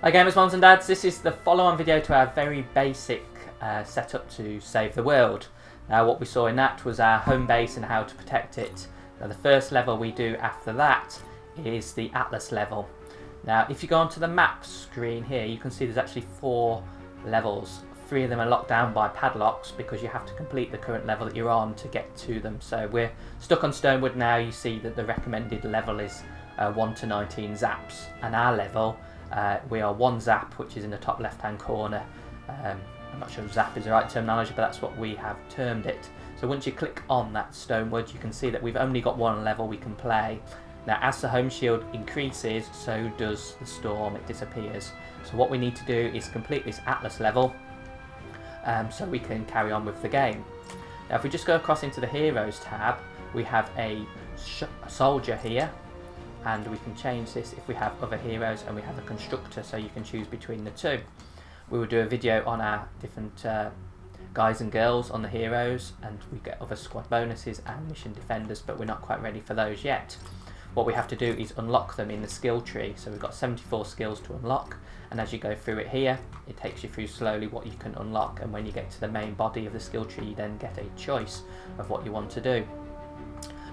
Hi gamers, mums and dads, this is the follow-on video to our very basic setup to save the world. Now what we saw in that was our home base and how to protect it. Now the first level we do after that is the Atlas level. Now if you go onto the map screen here, you can see there's actually 4 levels. 3 of them are locked down by padlocks because you have to complete the current level that you're on to get to them. So we're stuck on Stonewood now. You see that the recommended level is 1 to 19 zaps, and our level we are 1 zap, which is in the top left hand corner. I'm not sure if zap is the right terminology, but that's what we have termed it. So once you click on that Stonewood, you can see that we've only got 1 level we can play. Now as the home shield increases, so does the storm, it disappears. So what we need to do is complete this Atlas level so we can carry on with the game. Now if we just go across into the Heroes tab, we have a soldier here, and we can change this if we have other heroes, and we have a constructor, so you can choose between the 2. We will do a video on our different guys and girls on the heroes, and we get other squad bonuses and mission defenders, but we're not quite ready for those yet. What we have to do is unlock them in the skill tree. So we've got 74 skills to unlock, and as you go through it here, it takes you through slowly what you can unlock, and when you get to the main body of the skill tree, you then get a choice of what you want to do.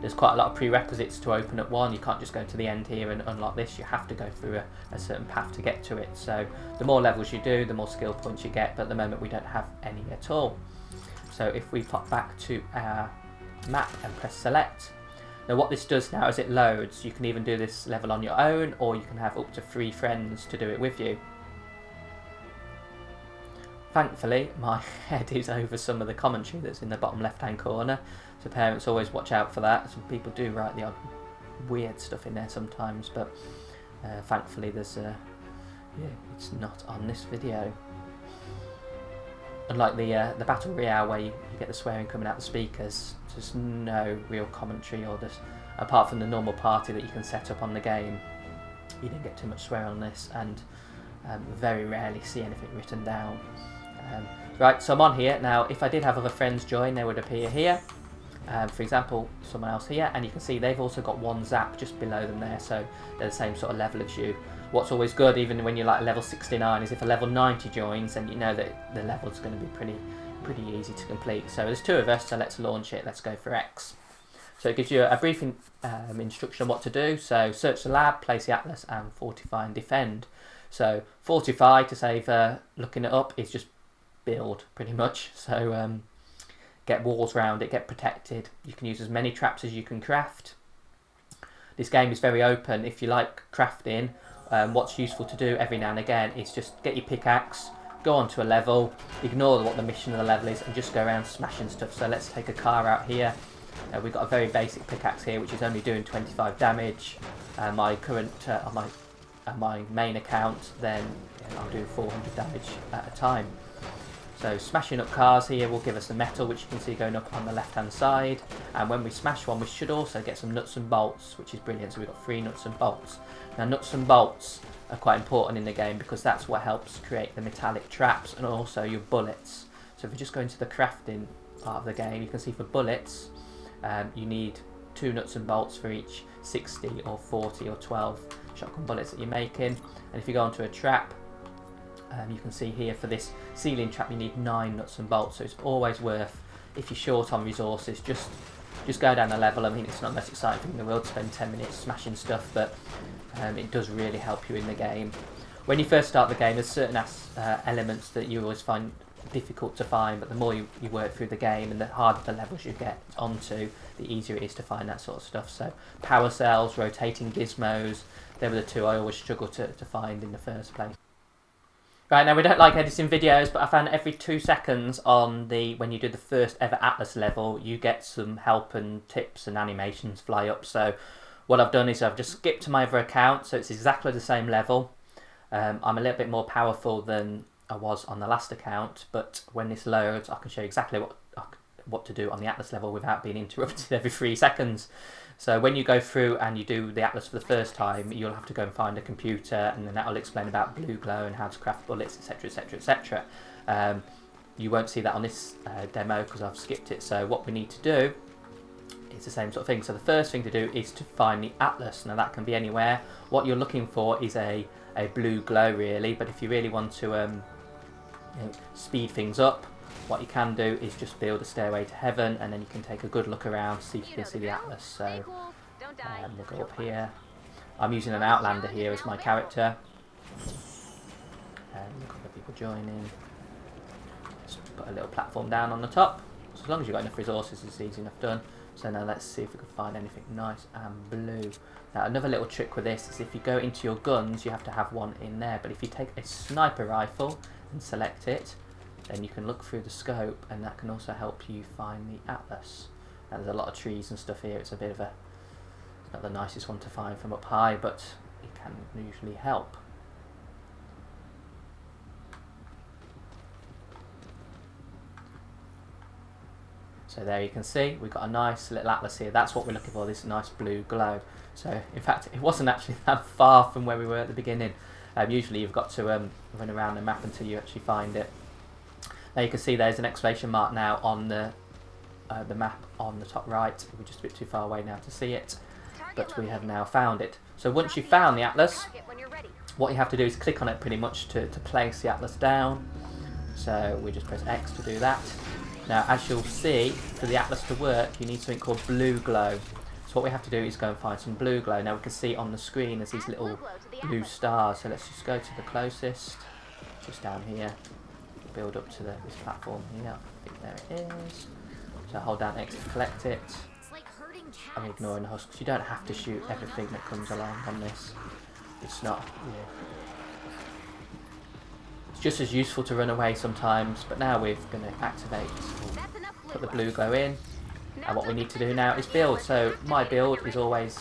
There's quite a lot of prerequisites to open up one. You can't just go to the end here and unlock this. You have to go through a certain path to get to it. So the more levels you do, the more skill points you get, but at the moment we don't have any at all. So if we pop back to our map and press select, now what this does now is it loads. You can even do this level on your own, or you can have up to 3 friends to do it with you. Thankfully, my head is over some of the commentary that's in the bottom left-hand corner, so parents always watch out for that. Some people do write the odd weird stuff in there sometimes, but thankfully there's yeah, it's not on this video. Unlike the Battle Royale where you get the swearing coming out the speakers, there's no real commentary, or just apart from the normal party that you can set up on the game, you don't get too much swear on this, and very rarely see anything written down. Right, so I'm on here now. If I did have other friends join, they would appear here. For example, someone else here, and you can see they've also got 1 zap just below them there, so they're the same sort of level as you. What's always good, even when you're like level 69, is if a level 90 joins, then you know that the level's going to be pretty easy to complete. So there's 2 of us, so let's launch it. Let's go for X. So it gives you a brief instruction on what to do. So search the lab, place the Atlas, and fortify and defend. So fortify, to save looking it up, is just build pretty much. So get walls around it, get protected. You can use as many traps as you can craft. This game is very open. If you like crafting, what's useful to do every now and again is just get your pickaxe, go onto a level, ignore what the mission of the level is, and just go around smashing stuff. So let's take a car out here. We've got a very basic pickaxe here, which is only doing 25 damage. My current on my main account, then I'll do 400 damage at a time. So smashing up cars here will give us the metal, which you can see going up on the left hand side, and when we smash one we should also get some nuts and bolts, which is brilliant. So we've got 3 nuts and bolts. Now nuts and bolts are quite important in the game because that's what helps create the metallic traps and also your bullets. So if we just go into the crafting part of the game, you can see for bullets you need 2 nuts and bolts for each 60 or 40 or 12 shotgun bullets that you're making. And if you go onto a trap, you can see here for this ceiling trap you need 9 nuts and bolts. So it's always worth, if you're short on resources, just go down a level. I mean, it's not the most exciting thing in the world to spend 10 minutes smashing stuff, but it does really help you in the game. When you first start the game, there's certain elements that you always find difficult to find, but the more you work through the game and the harder the levels you get onto, the easier it is to find that sort of stuff. So power cells, rotating gizmos, they were the 2 I always struggled to find in the first place. Right, now we don't like editing videos, but I found every 2 seconds on when you do the first ever Atlas level, you get some help and tips and animations fly up. So what I've done is I've just skipped to my other account, so it's exactly the same level. I'm a little bit more powerful than I was on the last account, but when this loads I can show you exactly what to do on the Atlas level without being interrupted every 3 seconds. So when you go through and you do the Atlas for the first time, you'll have to go and find a computer, and then that will explain about blue glow and how to craft bullets, etc, etc, etc. You won't see that on this demo because I've skipped it. So what we need to do is the same sort of thing. So the first thing to do is to find the Atlas. Now that can be anywhere. What you're looking for is a a blue glow really, but if you really want to speed things up, what you can do is just build a stairway to heaven, and then you can take a good look around, see if you can see the Atlas. So we'll go up here. I'm using an Outlander here as my character. A couple of people joining. Just put a little platform down on the top. So as long as you've got enough resources, it's easy enough done. So now let's see if we can find anything nice and blue. Now another little trick with this is if you go into your guns, you have to have one in there. But if you take a sniper rifle and select it, then you can look through the scope, and that can also help you find the Atlas. Now there's a lot of trees and stuff here. It's a bit of it's not the nicest one to find from up high, but it can usually help. So there you can see we've got a nice little Atlas here. That's what we're looking for, this nice blue glow. So in fact it wasn't actually that far from where we were at the beginning. Usually you've got to run around the map until you actually find it. Now you can see there's an exclamation mark now on the map on the top right. We're just a bit too far away now to see it, but we have now found it. So once you've found the Atlas, what you have to do is click on it pretty much to place the Atlas down. So we just press X to do that. Now as you'll see, for the Atlas to work you need something called blue glow. So what we have to do is go and find some blue glow. Now we can see on the screen there's these little blue stars. So let's just go to the closest, just down here. Build up to this platform here. I think there it is. So hold down X to collect it. I'm ignoring the husks. You don't have to shoot everything that comes along on this. It's not, it's just as useful to run away sometimes, but now we're going to activate, put the blue glow in, and what we need to do now is build. So my build is always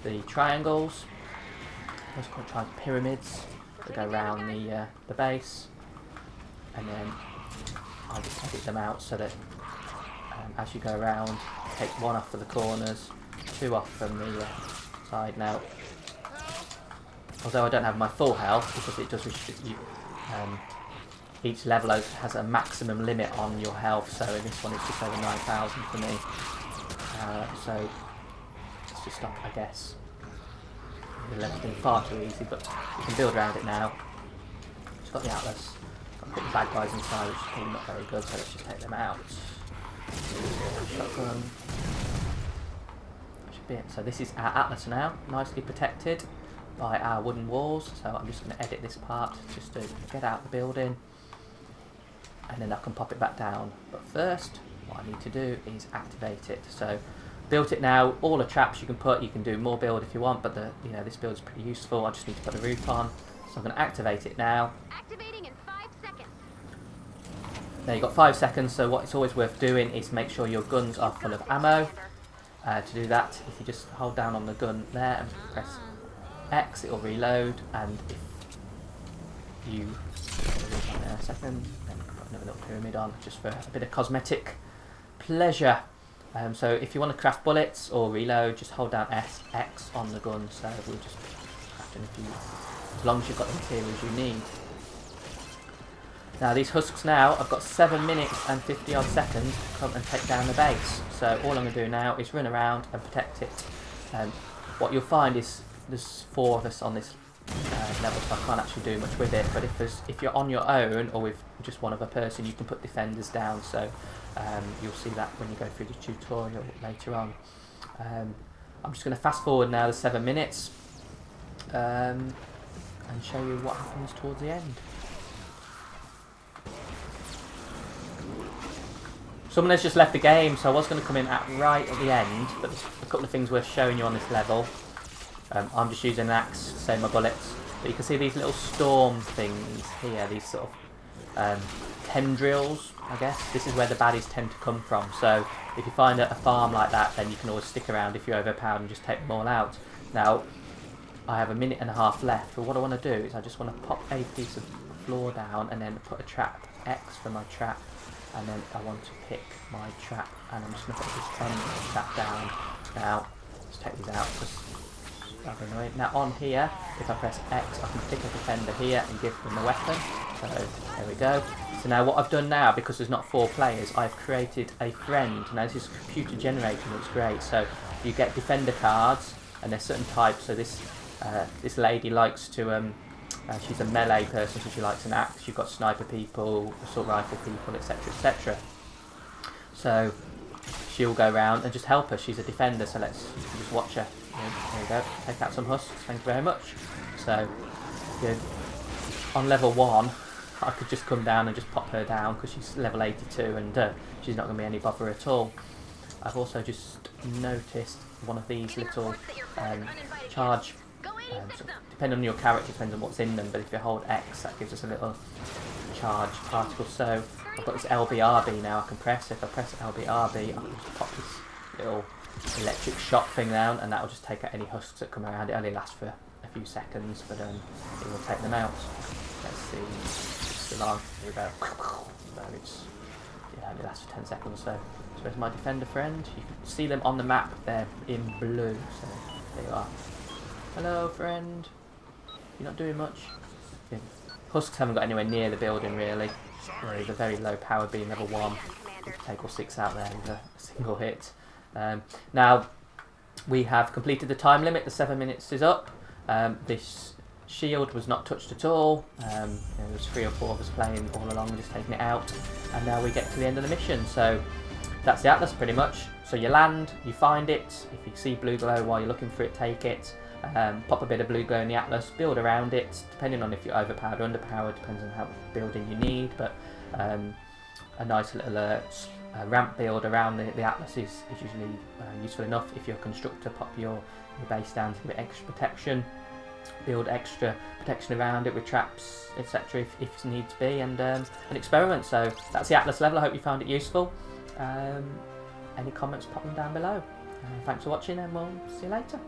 the triangles, what's called pyramids, that go around the base, and then I just edit them out so that as you go around, take one off of the corners, two off from the side. Now, although I don't have my full health, because it does restrict you, each level has a maximum limit on your health, so this one is just over 9,000 for me. So let's just stop, I guess. The level's been far too easy, but you can build around it now. Just got the Atlas. Got to put the bad guys inside, which is probably not very good, so let's just take them out. Shotgun. Should be it. So this is our Atlas now, nicely protected by our wooden walls. So I'm just going to edit this part just to get out the building, and then I can pop it back down. But first, what I need to do is activate it. So built it now. All the traps you can do more build if you want, but this build is pretty useful. I just need to put the roof on. So I'm going to activate it now. Activating in 5 seconds. Now you've got 5 seconds, so what it's always worth doing is make sure your guns are full of ammo. To do that, if you just hold down on the gun there and press X, it will reload, and if you in a second, then put another little pyramid on just for a bit of cosmetic pleasure. So if you want to craft bullets or reload, just hold down X on the gun. So we'll just craft in a few, as long as you've got the materials you need. Now these husks now, I've got 7 minutes and 50 odd seconds to come and take down the base. So all I'm going to do now is run around and protect it. What you'll find is there's 4 of us on this level, so I can't actually do much with it. But if you're on your own or with just one other person, you can put defenders down. So you'll see that when you go through the tutorial later on. I'm just going to fast forward now the 7 minutes and show you what happens towards the end. Someone has just left the game, so I was going to come in right at the end, but there's a couple of things worth showing you on this level. I'm just using an axe to save my bullets, but you can see these little storm things here, these sort of tendrils, I guess. This is where the baddies tend to come from, so if you find a farm like that, then you can always stick around if you're overpowered and just take them all out. Now, I have a minute and a half left, but what I want to do is I just want to pop a piece of floor down and then put a trap, X for my trap, and then I want to pick my trap, and I'm just going to put this end of the trap down. Now, let's take these out, because that'll be annoying. Now on here, if I press X, I can pick a defender here and give them a weapon. So there we go. So now what I've done now, because there's not 4 players, I've created a friend. Now this is computer generated, and it's great. So you get defender cards, and there's certain types. So this lady likes to She's a melee person, so she likes an axe. You've got sniper people, assault rifle people, etc, etc. So she'll go around and just help her. She's a defender, so let's just watch her. There you go, take out some husks, thank you very much. So, good. On level 1, I could just come down and just pop her down because she's level 82 and she's not going to be any bother at all. I've also just noticed one of these little charge, depending on your character, depends on what's in them, but if you hold X, that gives us a little charge particle. So I've got this LBRB now I can press. If I press LBRB, I can just pop this little electric shot thing down, and that will just take out any husks that come around. It only lasts for a few seconds, but it will take them out. Let's see, it's still on. Here we go. No, it's, yeah, only lasts for 10 seconds or so. So where's my defender friend? You can see them on the map. They're in blue. So there you are. Hello, friend. You're not doing much. Yeah. Husks haven't got anywhere near the building really. They're very low power, being level 1. You can take all 6 out there with a single hit. Now we have completed the time limit. The 7 minutes is up. This shield was not touched at all. There was 3 or 4 of us playing all along, just taking it out, and now we get to the end of the mission. So that's the Atlas pretty much. So you land, you find it. If you see blue glow while you're looking for it, take it. Pop a bit of blue glow in the Atlas, build around it, depending on if you're overpowered or underpowered, depends on how much building you need, but a nice little ramp build around the Atlas is usually useful enough. If you're a constructor, pop your base down to give it extra protection, build extra protection around it with traps, etc. if needs be, and an experiment. So that's the Atlas level. I hope you found it useful. Any comments, pop them down below. Thanks for watching, and we'll see you later.